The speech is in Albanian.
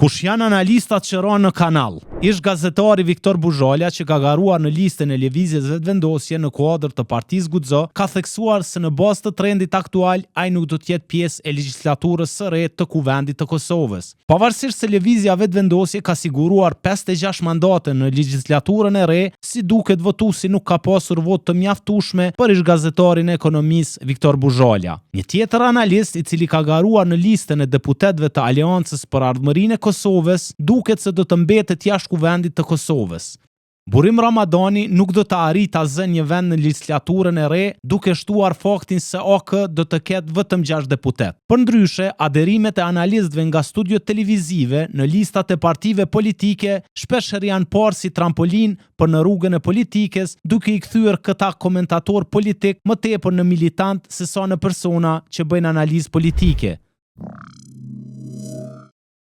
Kush janë analistat që ronë në kanal? Ish gazetari Viktor Buzholja, që ka garuar në listën e lëvizjes vetëvendosje në kuadër të Partisë Guxo, ka theksuar se në bazë të trendit aktual ai nuk do të jetë pjesë e legjislaturës së re të Kuvendit të Kosovës. Pavarësisht se lëvizja vetëvendosje ka siguruar 56 mandate në legjislaturën e re, si duket votuesi nuk ka pasur votë të mjaftueshme për ish gazetarin e ekonomisë Viktor Buzholja. Një tjetër analist i cili ka garuar në listën e deputetëve të Aleancës për Ardhmërinë e Kosovës, duket se do të mbetet jashtë Kuvendit të Kosovës. Burim Ramazani nuk do të arrit asgjë një vend në legjislaturën e re, duke shtuar faktin se AK do të ketë vetëm 6 deputet. Përndryshe, aderimet e analistëve nga studiot televizive në listat e partive politike shpeshherë janë parë si trampolin për në rrugën e politikës, duke i kthyer këta komentator politik më tepër në militant se sa në persona që bëjnë analizë politike.